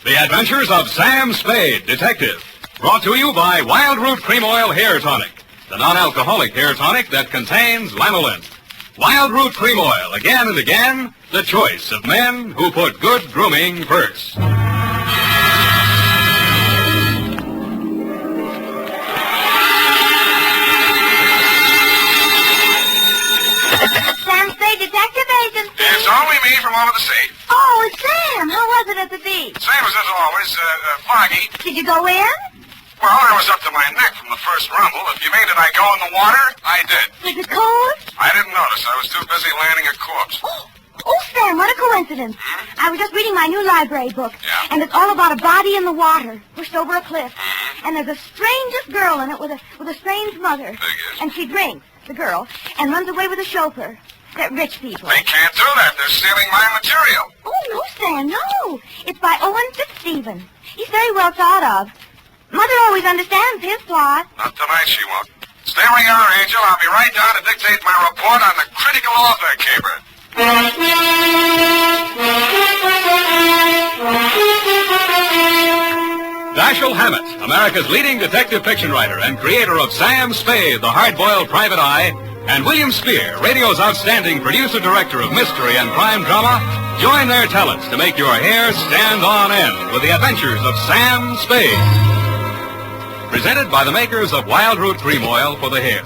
The Adventures of Sam Spade, Detective. Brought to you by Wild Root Cream Oil Hair Tonic, the non-alcoholic hair tonic that contains lanolin. Wild Root Cream Oil, again and again, the choice of men who put good grooming first. Sam Spade, Detective Agency. It's only me from over the sea. Oh, it's Sam. How was it at the beach? Same as always, foggy. Did you go in? Well, I was up to my neck from the first rumble. If you mean did I go in the water, I did. Was it cold? I didn't notice. I was too busy landing a corpse. Oh, Sam, what a coincidence. I was just reading my new library book. Yeah? And it's all about a body in the water, pushed over a cliff. And there's the strangest girl in it with a strange mother. Figures. And she drinks, the girl, and runs away with a chauffeur. That rich people. They can't do that. They're stealing my material. Oh, no, Sam, no. It's by Owen Fitzstephen. He's very well thought of. Mother always understands his plot. Not tonight, she won't. Stay where you are, Angel. I'll be right down to dictate my report on the critical author caper. Dashiell Hammett, America's leading detective fiction writer and creator of Sam Spade, the hard-boiled private eye, and William Spear, radio's outstanding producer-director of mystery and crime drama, join their talents to make your hair stand on end with the adventures of Sam Spade. Presented by the makers of Wild Root Cream Oil for the hair.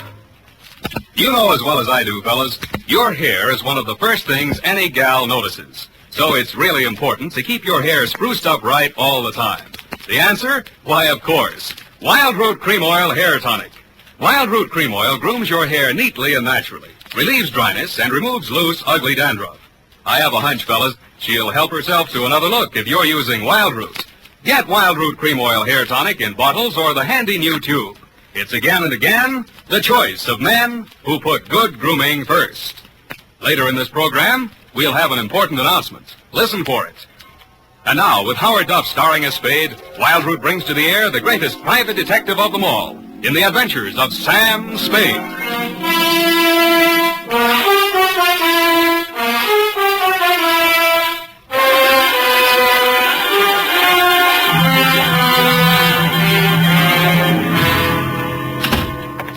You know as well as I do, fellas, your hair is one of the first things any gal notices. So it's really important to keep your hair spruced up right all the time. The answer? Why, of course, Wild Root Cream Oil Hair Tonic. Wild Root Cream Oil grooms your hair neatly and naturally, relieves dryness, and removes loose, ugly dandruff. I have a hunch, fellas, she'll help herself to another look if you're using Wild Root. Get Wild Root Cream Oil Hair Tonic in bottles or the handy new tube. It's again and again the choice of men who put good grooming first. Later in this program, we'll have an important announcement. Listen for it. And now, with Howard Duff starring as Spade, Wild Root brings to the air the greatest private detective of them all in the adventures of Sam Spade.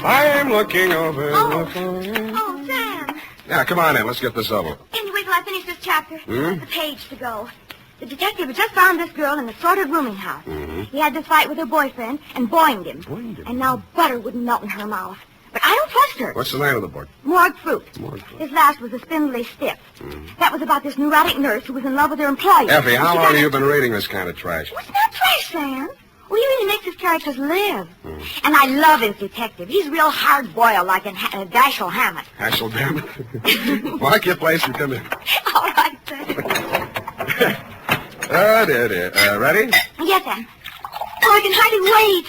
I'm looking over the phone. Oh, Sam. Yeah, come on in. Let's get this over. Can you wait till I finish this chapter? Hmm? The page to go. The detective had just found this girl in the sorted rooming house. Mm-hmm. He had this fight with her boyfriend and boinged him. Boinged him? And now butter wouldn't melt in her mouth. But I don't trust her. What's the name of the book? Morgue Fruit. Morgue Fruit. His last was The Spindly Stiff. That was about this neurotic nurse who was in love with her employer. Effie, how long have you been reading this kind of trash? What's not trash, Sam? Well, he really makes his characters live. And I love his detective. He's real hard-boiled like in Dashiell Hammett. Hassle, damn it. Mark your place and come in. All right, Sam. Oh, dear. Ready? Yes, Sam. Oh, I can hardly wait.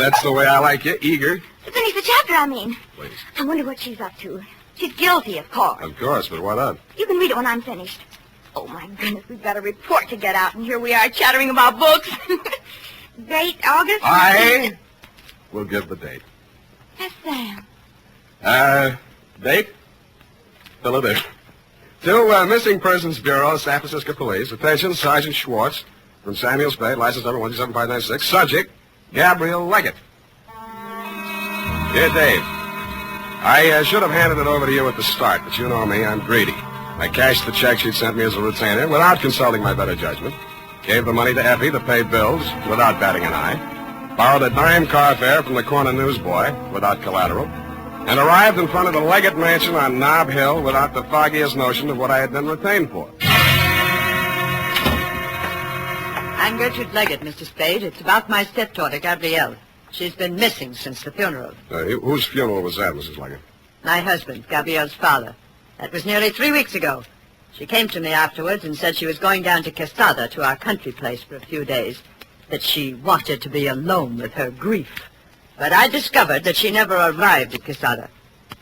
That's the way I like you, eager. To finish the chapter, I mean. Please. I wonder what she's up to. She's guilty, of course. Of course, but what of? You can read it when I'm finished. Oh, my goodness, we've got a report to get out, and here we are chattering about books. Date, August? I will give the date. Yes, Sam. Date? Philadelphia. To Missing Persons Bureau, San Francisco Police. Attention, Sergeant Schwartz from Samuel Spade, license number 127596. Subject, Gabrielle Leggett. Dear Dave, I should have handed it over to you at the start, but you know me, I'm greedy. I cashed the check she'd sent me as a retainer without consulting my better judgment. Gave the money to Effie to pay bills without batting an eye. Borrowed a dime car fare from the corner newsboy without collateral. And arrived in front of the Leggett Mansion on Nob Hill without the foggiest notion of what I had been retained for. I'm Gertrude Leggett, Mr. Spade. It's about my stepdaughter, Gabrielle. She's been missing since the funeral. Whose funeral was that, Mrs. Leggett? My husband, Gabrielle's father. That was nearly 3 weeks ago. She came to me afterwards and said she was going down to Quesada, to our country place, for a few days. That she wanted to be alone with her grief. But I discovered that she never arrived at Quesada.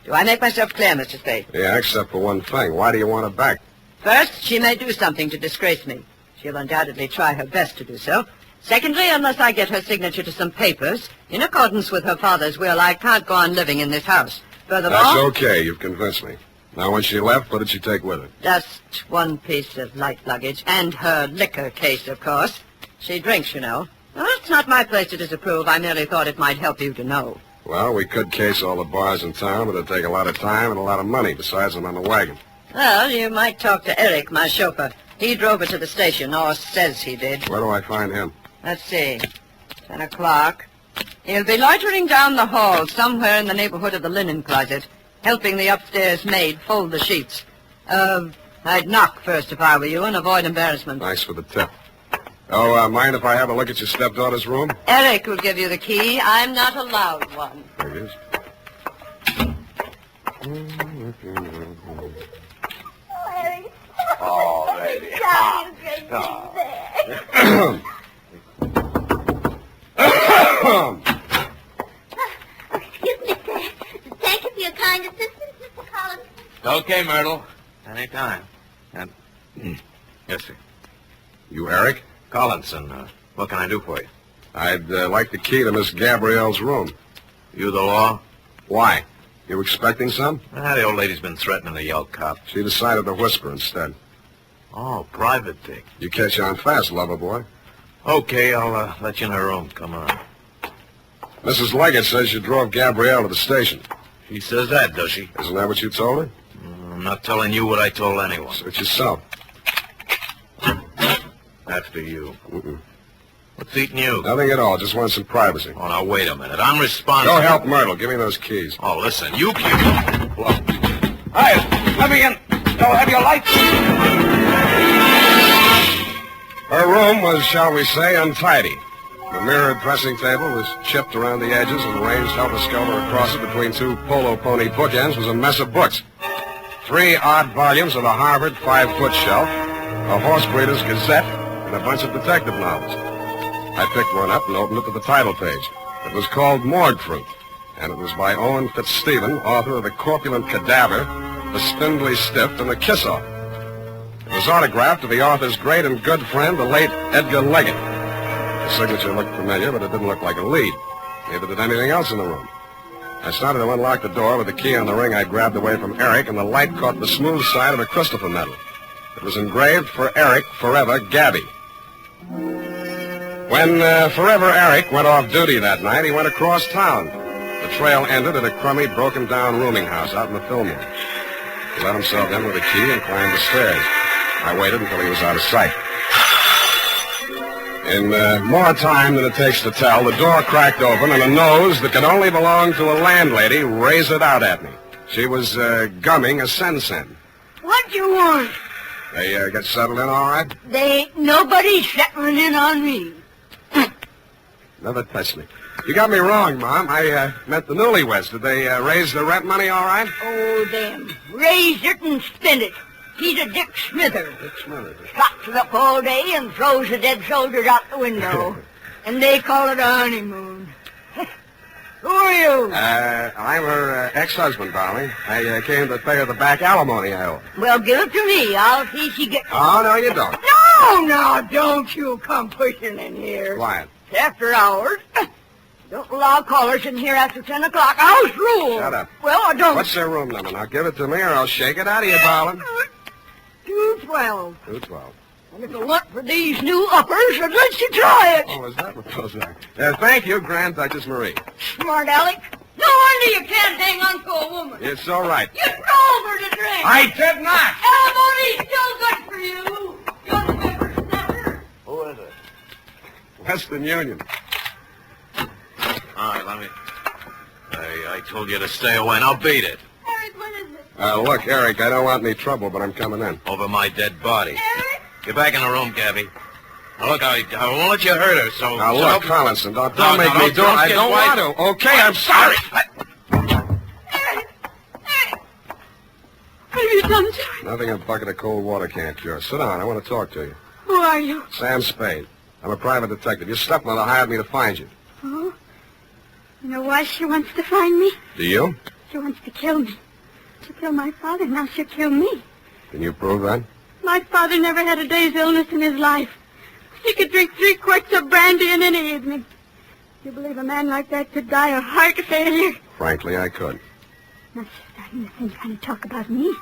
Do I make myself clear, Mr. Spade? Yeah, except for one thing. Why do you want her back? First, she may do something to disgrace me. She'll undoubtedly try her best to do so. Secondly, unless I get her signature to some papers, in accordance with her father's will, I can't go on living in this house. Furthermore... That's okay. You've convinced me. Now, when she left, what did she take with her? Just one piece of light luggage, and her liquor case, of course. She drinks, you know. Well, it's not my place to disapprove. I merely thought it might help you to know. Well, we could case all the bars in town, but it'd take a lot of time and a lot of money. Besides, I'm on the wagon. Well, you might talk to Eric, my chauffeur. He drove her to the station, or says he did. Where do I find him? Let's see. 10 o'clock. He'll be loitering down the hall somewhere in the neighborhood of the linen closet, helping the upstairs maid fold the sheets. I'd knock first if I were you and avoid embarrassment. Thanks for the tip. Oh, mind if I have a look at your stepdaughter's room? Eric will give you the key. I'm not allowed one. There it is. Oh, baby. Excuse me, sir. Thank you for your kind assistance, Mr. Collins. Okay, Myrtle. Anytime. Yes, sir. You Eric? Collinson, what can I do for you? I'd like the key to Miss Gabrielle's room. You the law? Why? You expecting some? The old lady's been threatening to yell cop. She decided to whisper instead. Oh, private dick. You catch on fast, lover boy. Okay, I'll let you in her room. Come on. Mrs. Leggett says you drove Gabrielle to the station. She says that, does she? Isn't that what you told her? I'm not telling you what I told anyone. Search yourself. After you. Mm-mm. What's eating you? Nothing at all. Just want some privacy. Oh, now, wait a minute. I'm responsible. Go help Myrtle. Give me those keys. Oh, listen, you keep... Hi, let me in. Don't have your lights. Her room was, shall we say, untidy. The mirrored dressing table was chipped around the edges, and ranged helter-skelter across it between two polo pony bookends was a mess of books. 3 odd volumes of a Harvard 5-foot shelf, a horse breeder's gazette, and a bunch of detective novels. I picked one up and opened it to the title page. It was called Morgue Fruit, and it was by Owen Fitzstephen, author of The Corpulent Cadaver, The Spindly Stiff, and The Kiss-Off. It was autographed to the author's great and good friend, the late Edgar Leggett. The signature looked familiar, but it didn't look like a lead. Neither did anything else in the room. I started to unlock the door with the key on the ring I grabbed away from Eric, and the light caught the smooth side of a Christopher medal. It was engraved for Eric, forever, Gabby. When Forever Eric went off duty that night, he went across town. The trail ended at a crummy, broken-down rooming house out in the Fillmore. He let himself in with a key and climbed the stairs. I waited until he was out of sight. In more time than it takes to tell, the door cracked open and a nose that could only belong to a landlady raised it out at me. She was gumming a sen-sen. What do you want? They get settled in all right? They ain't nobody settling in on me. Never touched me. You got me wrong, Mom. I meant the newlyweds. Did they raise the rent money all right? Oh, them. Raised it and spent it. He's a Dick Smither. Dick Smither. Trots it up all day and throws the dead soldiers out the window. And they call it a honeymoon. Who are you? I'm her ex-husband, darling. I came to pay her the back alimony I owe. Well, give it to me. I'll see she gets... Oh, no, you don't. No, don't you come pushing in here. Quiet. It's after hours. Don't allow callers in here after 10 o'clock. House rule. Shut up. Well, I don't... What's their room number? Now, give it to me or I'll shake it out of you, darling. 212. 212. And if it weren't for these new uppers, I'd let you try it. Oh, is that what those are? Thank you, Grand Duchess Marie. Smart Alec. No wonder you can't hang on to a woman. It's so right. You drove her to drink. I did not. Alimony's still good for you. Young whippersnapper. Who is it? Western Union. All right, let me... I told you to stay away, and I'll beat it. Eric, what is it? Look, Eric, I don't want any trouble, but I'm coming in. Over my dead body. Eric? Get back in the room, Gabby. Now, look, I won't let you hurt her, so... Now, look, Collinson, don't No, make no, me do it. don't I get don't white. want to. Okay, I'm sorry. Eric! What have you done, sir? Nothing a bucket of cold water can't cure. Sit down. I want to talk to you. Who are you? Sam Spade. I'm a private detective. Your stepmother hired me to find you. Oh? You know why she wants to find me? Do you? She wants to kill me. She killed my father, now she'll kill me. Can you prove that? My father never had a day's illness in his life. He could drink 3 quarts of brandy in any evening. You believe a man like that could die of heart failure? Frankly, I could. Now she's starting the same kind of talk about me.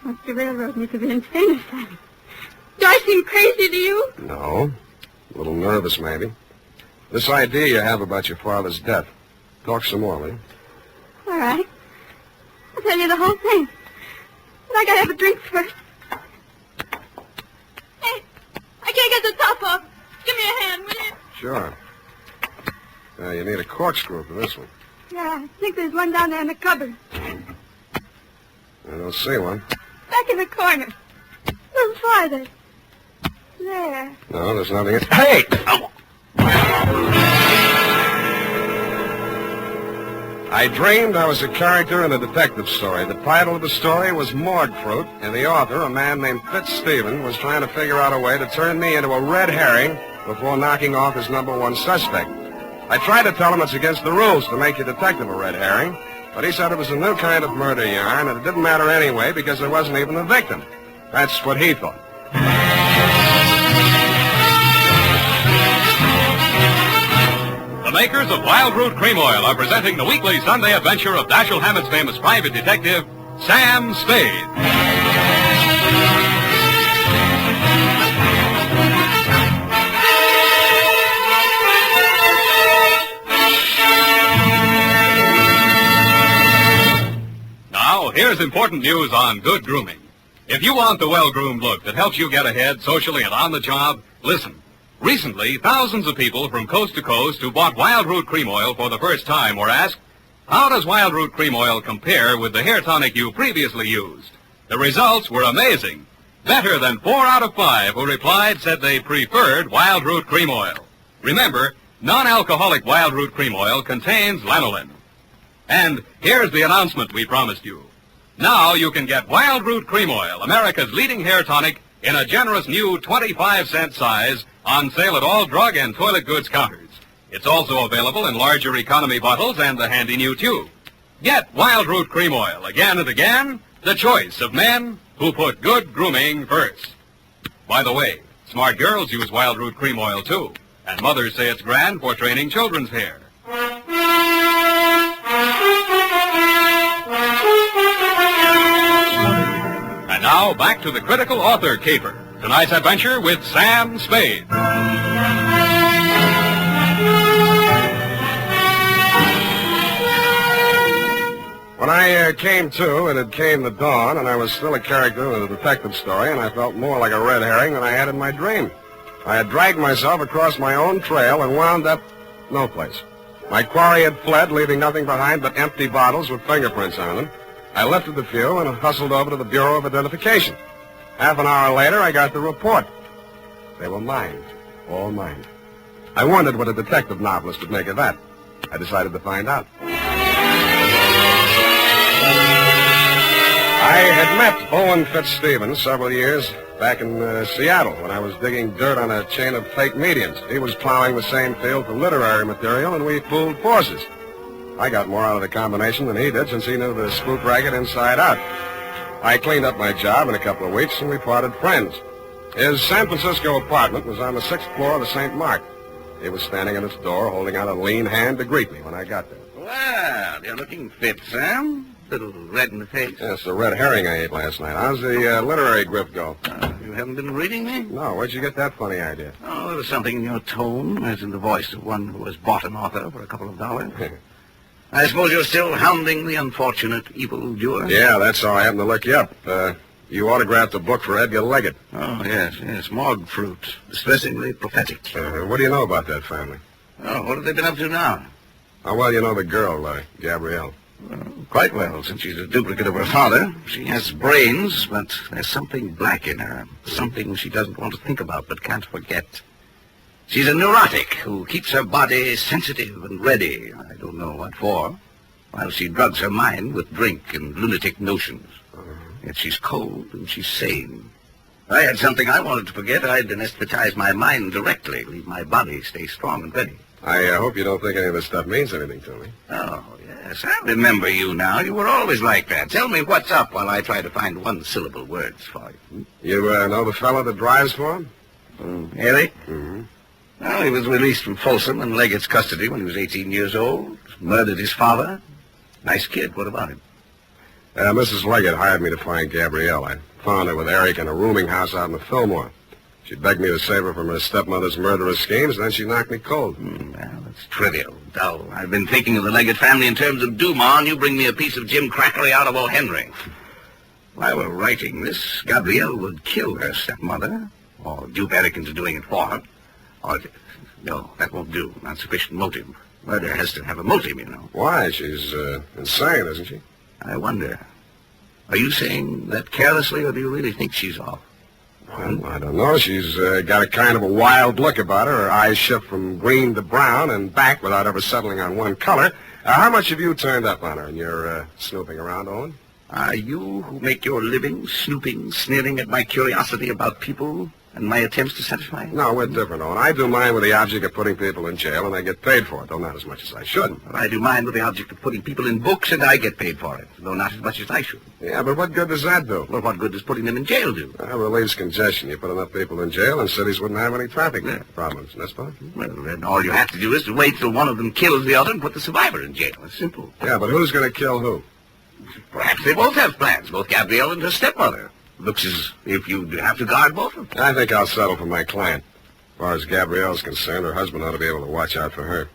Wants to railroad me to the insane asylum. Do I seem crazy to you? No. A little nervous, maybe. This idea you have about your father's death. Talk some more, will you? All right. I'll tell you the whole thing. But I gotta have a drink first. Hey, I can't get the top off. Give me a hand, will you? Sure. You need a corkscrew for this one. Yeah, I think there's one down there in the cupboard. I don't see one. Back in the corner. A little farther. There. No, there's nothing in... Hey! Ow! I dreamed I was a character in a detective story. The title of the story was Morgue Fruit, and the author, a man named Fitzstephen, was trying to figure out a way to turn me into a red herring before knocking off his number one suspect. I tried to tell him it's against the rules to make your detective a red herring, but he said it was a new kind of murder yarn, and it didn't matter anyway because there wasn't even a victim. That's what he thought. The makers of Wild Root Cream Oil are presenting the weekly Sunday adventure of Dashiell Hammett's famous private detective, Sam Spade. Now, here's important news on good grooming. If you want the well-groomed look that helps you get ahead socially and on the job, listen. Recently, thousands of people from coast to coast who bought Wild Root Cream Oil for the first time were asked, how does Wild Root Cream Oil compare with the hair tonic you previously used? The results were amazing. Better than 4 out of 5 who replied said they preferred Wild Root Cream Oil. Remember, non-alcoholic Wild Root Cream Oil contains lanolin. And here's the announcement we promised you. Now you can get Wild Root Cream Oil, America's leading hair tonic, in a generous new 25-cent size, on sale at all drug and toilet goods counters. It's also available in larger economy bottles and the handy new tube. Get Wild Root Cream Oil again and again, the choice of men who put good grooming first. By the way, smart girls use Wild Root Cream Oil too, and mothers say it's grand for training children's hair. And now, back to the critical author caper. Tonight's adventure with Sam Spade. When I came to, it had came the dawn, and I was still a character in a detective story, and I felt more like a red herring than I had in my dream. I had dragged myself across my own trail and wound up no place. My quarry had fled, leaving nothing behind but empty bottles with fingerprints on them. I lifted the few and hustled over to the Bureau of Identification. Half an hour later, I got the report. They were mine, all mine. I wondered what a detective novelist would make of that. I decided to find out. I had met Owen Fitzstephen several years back in Seattle when I was digging dirt on a chain of fake mediums. He was plowing the same field for literary material, and we pooled forces. I got more out of the combination than he did, since he knew the spook racket inside out. I cleaned up my job in a couple of weeks, and we parted friends. His San Francisco apartment was on the 6th floor of the St. Mark. He was standing at its door, holding out a lean hand to greet me when I got there. Well, you're looking fit, Sam. Little red in the face. Yes, the red herring I ate last night. How's the literary grip go? You haven't been reading me? No, where'd you get that funny idea? Oh, there was something in your tone, as in the voice of one who has bought an author for a couple of dollars. I suppose you're still hounding the unfortunate evildoer? Yeah, that's how I happened to look you up. You autographed a book for Edgar Leggett. Oh, yes, Morgue Fruit. Distressingly prophetic. What do you know about that family? Oh, what have they been up to now? How well you know the girl, Gabrielle? Quite well, since she's a duplicate of her father. She has brains, but there's something black in her. Something she doesn't want to think about but can't forget. She's a neurotic who keeps her body sensitive and ready, I don't know what for, while she drugs her mind with drink and lunatic notions. Yet she's cold and she's sane. If I had something I wanted to forget, I'd anesthetize my mind directly, leave my body stay strong and ready. I hope you don't think any of this stuff means anything to me. Oh, yes, I remember you now. You were always like that. Tell me what's up while I try to find one-syllable words for you. You know the fellow that drives for him? Eric? Mm-hmm. Well, he was released from Folsom in Leggett's custody when he was 18 years old. Murdered his father. Nice kid. What about him? Mrs. Leggett hired me to find Gabrielle. I found her with Eric in a rooming house out in the Fillmore. She begged me to save her from her stepmother's murderous schemes, and then she knocked me cold. Well, it's trivial, dull. I've been thinking of the Leggett family in terms of Dumas, and you bring me a piece of Jim Crackery out of O. Henry. If I were writing this, Gabrielle would kill her stepmother, or dupe Eric into doing it for her. Or, no, that won't do. Not sufficient motive. Murder has to have a motive, you know. Why? She's insane, isn't she? I wonder. Are you saying that carelessly, or do you really think she's off? Well, I don't know. She's got a kind of a wild look about her. Her eyes shift from green to brown and back without ever settling on one color. How much have you turned up on her in your snooping around, Owen? Are you who make your living snooping, sneering at my curiosity about people and my attempts to satisfy it? No, we're different, Owen. I do mine with the object of putting people in jail, and I get paid for it, though not as much as I should. But I do mine with the object of putting people in books, and I get paid for it, though not as much as I should. Yeah, but what good does that do? Well, what good does putting them in jail do? Well, relieves congestion. You put enough people in jail, and cities wouldn't have any traffic problems, n'est-ce pas? Well, then all you have to do is to wait till one of them kills the other and put the survivor in jail. It's simple. Yeah, but who's going to kill who? Perhaps they both have plans, both Gabrielle and her stepmother. Looks as if you'd have to guard both of them. I think I'll settle for my client. As far as Gabrielle's concerned, her husband ought to be able to watch out for her.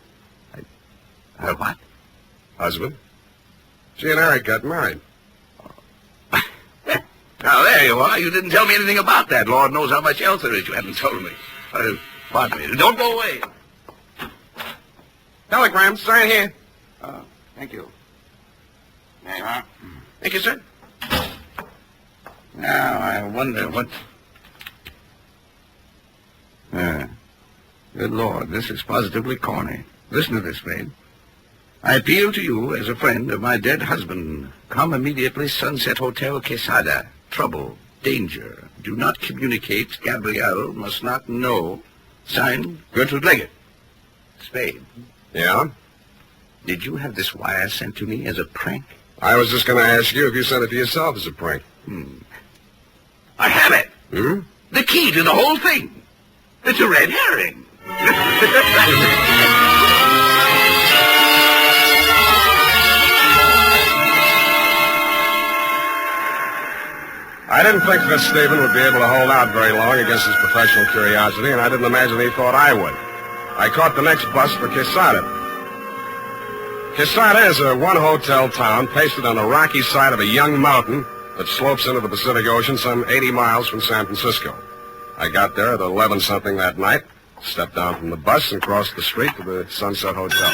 Her what? Husband? She and Eric got married. Now, there you are. You didn't tell me anything about that. Lord knows how much else there is you haven't told me. Pardon me. Don't go away. Telegram, sign here. Thank you. There you are. Thank you, sir. Now, I wonder what... Good Lord, this is positively corny. Listen to this, Spade. I appeal to you as a friend of my dead husband. Come immediately, Sunset Hotel, Quesada. Trouble, danger. Do not communicate. Gabrielle must not know. Signed, Gertrude Leggett. Spade. Yeah? Did you have this wire sent to me as a prank? I was just going to ask you if you sent it to yourself as a prank. I have it. Hmm? The key to the whole thing. It's a red herring. I didn't think that Stephen would be able to hold out very long against his professional curiosity, and I didn't imagine he thought I would. I caught the next bus for Quesada. Quesada is a one-hotel town pasted on the rocky side of a young mountain that slopes into the Pacific Ocean some 80 miles from San Francisco. I got there at 11-something that night, stepped down from the bus, and crossed the street to the Sunset Hotel. All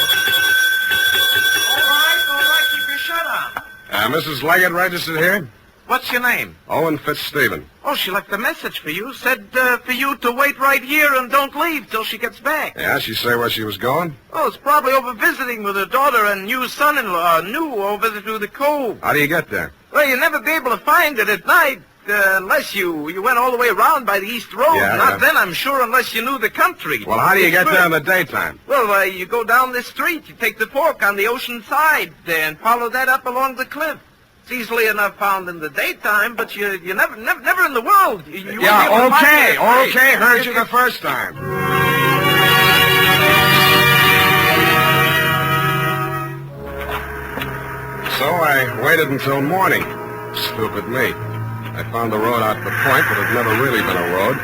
right, keep your shirt on. Mrs. Leggett registered here? What's your name? Owen Fitzstephen. Oh, she left a message for you. Said for you to wait right here and don't leave till she gets back. Yeah, she say where she was going? Oh, it's probably over visiting with her daughter and new son-in-law, over through the cove. How do you get there? Well, you'll never be able to find it at night unless you went all the way around by the East Road. Yeah. Then, I'm sure, unless you knew the country. Well, how do you get there in the daytime? Well, you go down this street. You take the fork on the ocean side and follow that up along the cliff. It's easily enough found in the daytime, but you never in the world. You won't be able to find it at okay, night. heard you the first time. So I waited until morning. Stupid me. I found the road out to the point, but it had never really been a road.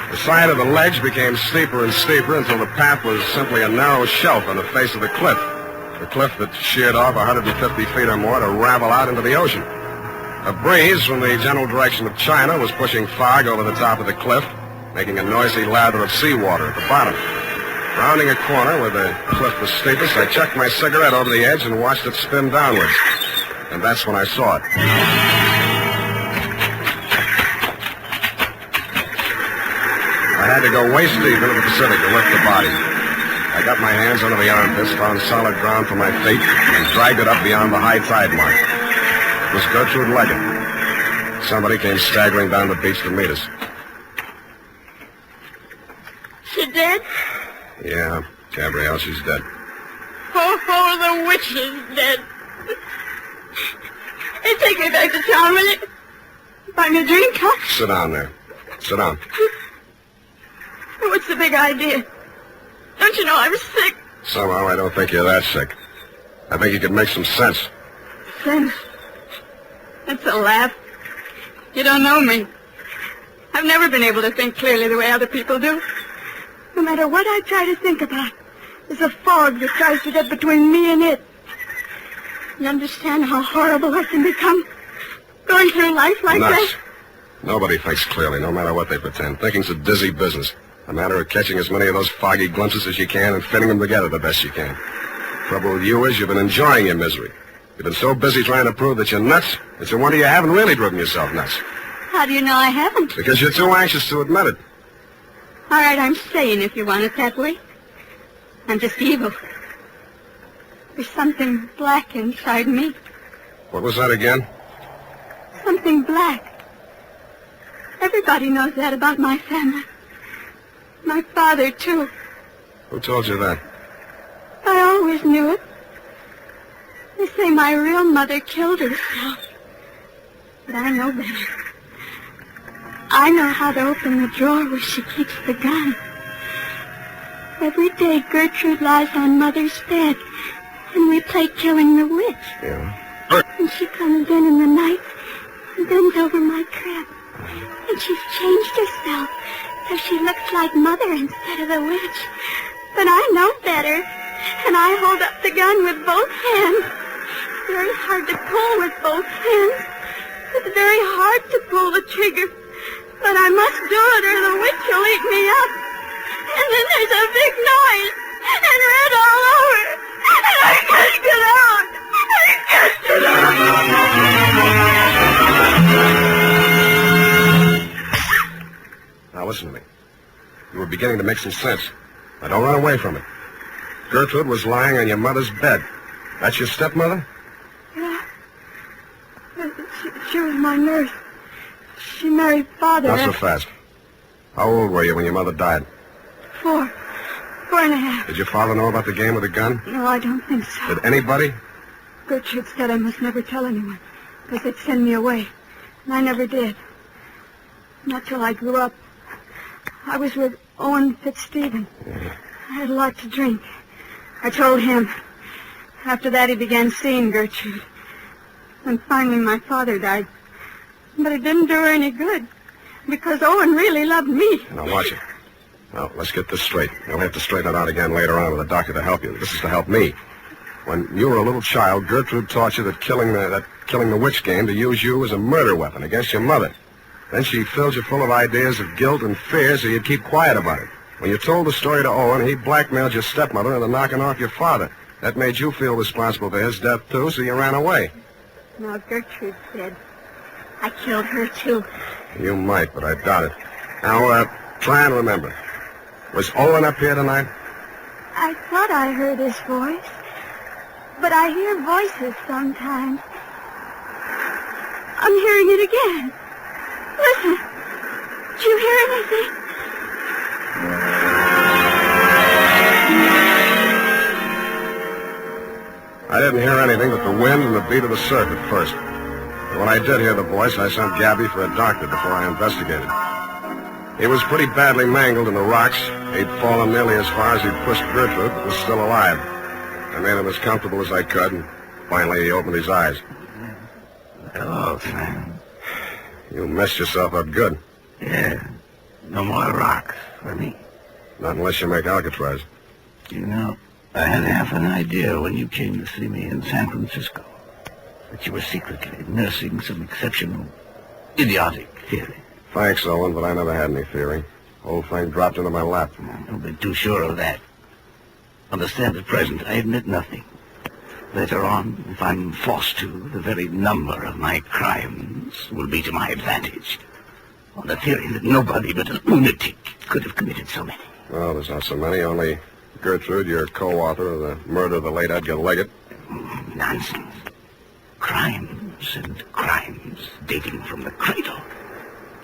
The side of the ledge became steeper and steeper until the path was simply a narrow shelf on the face of the cliff. The cliff that sheared off 150 feet or more to ravel out into the ocean. A breeze from the general direction of China was pushing fog over the top of the cliff, making a noisy lather of seawater at the bottom. Rounding a corner where the cliff was steepest, I chucked my cigarette over the edge and watched it spin downwards. And that's when I saw it. I had to go waist deep into the Pacific to lift the body. I got my hands under the armpits, found solid ground for my feet, and dragged it up beyond the high tide mark. It was Gertrude Leggett. Somebody came staggering down the beach to meet us. She dead? Yeah, Gabrielle, she's dead. Oh, the witch is dead. Hey, take me back to town, will you? Buy me a drink, huh? Sit down there. Sit down. What's the big idea? Don't you know I'm sick? Somehow I don't think you're that sick. I think you could make some sense. Sense? That's a laugh. You don't know me. I've never been able to think clearly the way other people do. No matter what I try to think about, there's a fog that tries to get between me and it. You understand how horrible I can become? Going through life like Nuts. that? Nobody thinks clearly, no matter what they pretend. Thinking's a dizzy business. A matter of catching as many of those foggy glimpses as you can and fitting them together the best you can. Trouble with you is you've been enjoying your misery. You've been so busy trying to prove that you're nuts, it's a wonder you haven't really driven yourself nuts. How do you know I haven't? Because you're too anxious to admit it. All right, I'm saying if you want it that way. I'm just evil. There's something black inside me. What was that again? Something black. Everybody knows that about my family. My father, too. Who told you that? I always knew it. They say my real mother killed herself. But I know better. I know how to open the drawer where she keeps the gun. Every day Gertrude lies on Mother's bed, and we play Killing the Witch. Yeah. And she comes in the night and bends over my crib. And she's changed herself so she looks like Mother instead of the witch. But I know better, and I hold up the gun with both hands. It's very hard to pull with both hands. It's very hard to pull the trigger. But I must do it or the witch will eat me up. And then there's a big noise and red all over. And I can't get out. I can't get out. Now listen to me. You were beginning to make some sense. Now don't run away from it. Gertrude was lying on your mother's bed. That's your stepmother? Yeah. She was my nurse. She married Father. Not so fast. How old were you when your mother died? 4 and a half. Did your father know about the game with the gun? No, I don't think so. Did anybody? Gertrude said I must never tell anyone, because they'd send me away. And I never did. Not till I grew up. I was with Owen Fitzstephen. Yeah. I had a lot to drink. I told him. After that, he began seeing Gertrude. And finally, my father died. But it didn't do her any good, because Owen really loved me. Now watch it. Now, let's get this straight. You'll have to straighten it out again later on with a doctor to help you. This is to help me. When you were a little child, Gertrude taught you that killing the witch game to use you as a murder weapon against your mother. Then she filled you full of ideas of guilt and fear so you'd keep quiet about it. When you told the story to Owen, he blackmailed your stepmother into knocking off your father. That made you feel responsible for his death, too, so you ran away. Now, Gertrude said I killed her, too. You might, but I doubt it. Now, try and remember. Was Owen up here tonight? I thought I heard his voice, but I hear voices sometimes. I'm hearing it again. Listen. Did you hear anything? I didn't hear anything but the wind and the beat of the surf at first. But when I did hear the voice, I sent Gabby for a doctor before I investigated. He was pretty badly mangled in the rocks. He'd fallen nearly as far as he'd pushed Gertrude, but was still alive. I made him as comfortable as I could, and finally he opened his eyes. Hello, Sam. You messed yourself up good. Yeah. No more rocks for me. Not unless you make Alcatraz. You know, I had half an idea when you came to see me in San Francisco that you were secretly nursing some exceptional, idiotic theory. Thanks, Owen, but I never had any theory. The whole thing dropped into my lap. Don't be too sure of that. Understand, at present, I admit nothing. Later on, if I'm forced to, the very number of my crimes will be to my advantage. On the theory that nobody but a lunatic could have committed so many. Well, there's not so many, only Gertrude, your co-author of the murder of the late Edgar Leggett. Nonsense. Crimes and crimes dating from the cradle.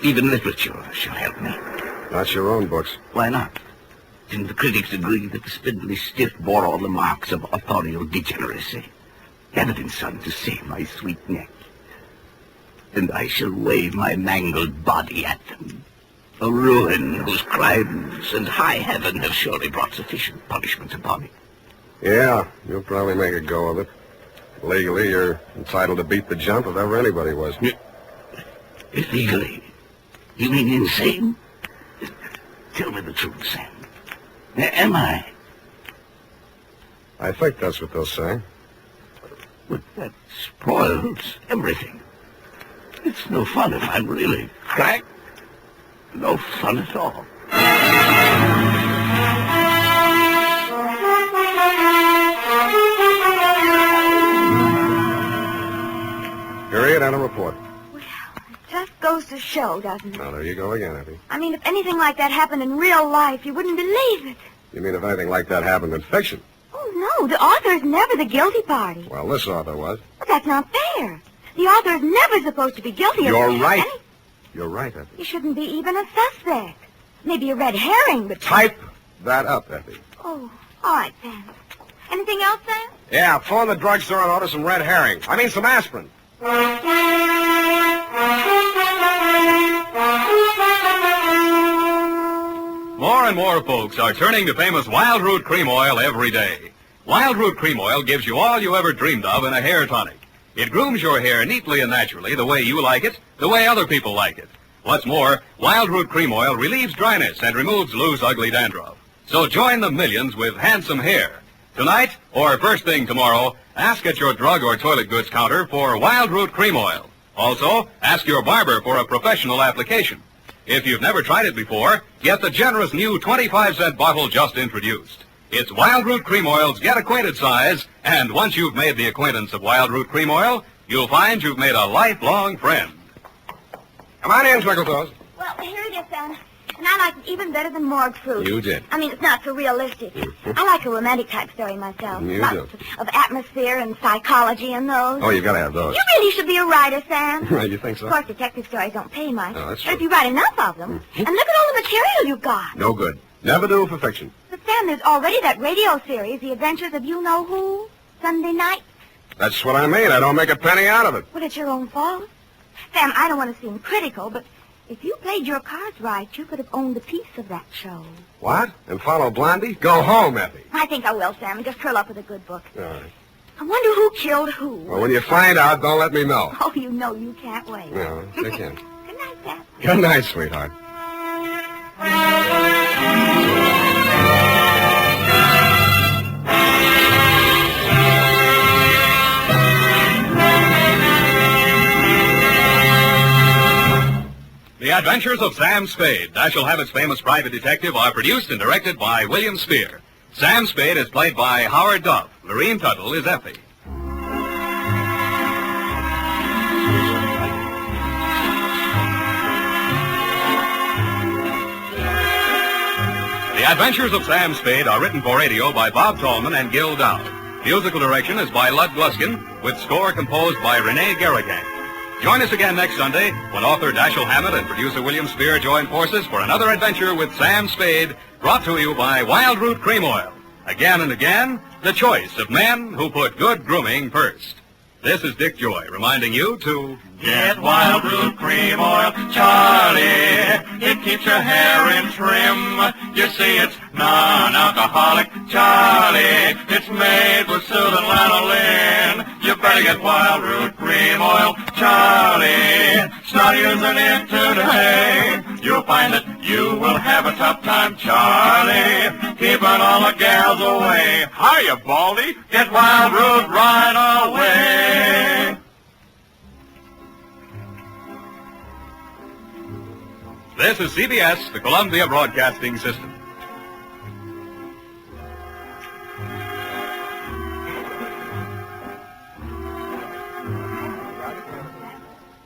Even literature shall help me. Not your own books. Why not? Didn't the critics agree that the spindly stiff bore all the marks of authorial degeneracy? Had it been son to save my sweet neck. And I shall wave my mangled body at them. A ruin whose crimes and high heaven have surely brought sufficient punishment upon me. Yeah, you'll probably make a go of it. Legally, you're entitled to beat the jump if ever anybody was. Illegally, You mean insane? Tell me the truth, Sam. Am I? I think that's what they'll say. But that spoils everything. It's no fun if I'm really cracked. No fun at all. Period and a report. Well, it just goes to show, doesn't it? Now, there you go again, Effie. I mean, if anything like that happened in real life, you wouldn't believe it. You mean if anything like that happened in fiction? Oh, no, the author's never the guilty party. Well, this author was. But that's not fair. The author's never supposed to be guilty of You're right. any- You're right, Effie. He shouldn't be even a suspect. Maybe a red herring, but... Type that up, Effie. Oh, all right, Sam. Anything else, Sam? Yeah, phone the drugstore and order some red herring. I mean, some aspirin. More and more folks are turning to famous Wild Root Cream Oil every day. Wild Root Cream Oil gives you all you ever dreamed of in a hair tonic. It grooms your hair neatly and naturally the way you like it, the way other people like it. What's more, Wild Root Cream Oil relieves dryness and removes loose, ugly dandruff. So join the millions with handsome hair. Tonight, or first thing tomorrow, ask at your drug or toilet goods counter for Wild Root Cream Oil. Also, ask your barber for a professional application. If you've never tried it before, get the generous new 25-cent bottle just introduced. It's Wild Root Cream Oil's Get Acquainted size, and once you've made the acquaintance of Wild Root Cream Oil, you'll find you've made a lifelong friend. Come on in, Twinkletoes. Well, here it is, Sam. And I like it even better than morgue fruit. You did. I mean, it's not so realistic. I like a romantic type story myself. You Lots do. of atmosphere and psychology in those. Oh, you've got to have those. You really should be a writer, Sam. You think so? Of course, detective stories don't pay much. Oh, that's but if true. you write enough of them, and look at all the material you've got. No good. Never do for fiction. But, Sam, there's already that radio series, The Adventures of You-Know-Who, Sunday night. That's what I mean. I don't make a penny out of it. Well, it's your own fault. Sam, I don't want to seem critical, but if you played your cards right, you could have owned a piece of that show. What? And follow Blondie? Go home, Effie. I think I will, Sam, and just curl up with a good book. All right. I wonder who killed who. Well, when you find out, don't let me know. Oh, you know you can't wait. No, I can't. Good night, Sam. Good night, sweetheart. The Adventures of Sam Spade, Dashiell Hammett's famous private detective, are produced and directed by William Spear. Sam Spade is played by Howard Duff. Lorene Tuttle is Effie. The Adventures of Sam Spade are written for radio by Bob Tallman and Gil Dowd. Musical direction is by Lud Gluskin, with score composed by Renee Garrigan. Join us again next Sunday when author Dashiell Hammett and producer William Spear join forces for another adventure with Sam Spade, brought to you by Wild Root Cream Oil. Again and again, the choice of men who put good grooming first. This is Dick Joy reminding you to Get Wild Root Cream Oil, Charlie. It keeps your hair in trim. You see, it's non-alcoholic, Charlie. It's made with soothing lanolin. You better get Wild Root Cream Oil, Charlie. Start using it today. You'll find that you will have a tough time, Charlie. Keeping all the gals away. Hiya, Baldy. Get Wild Root right away. This is CBS, the Columbia Broadcasting System.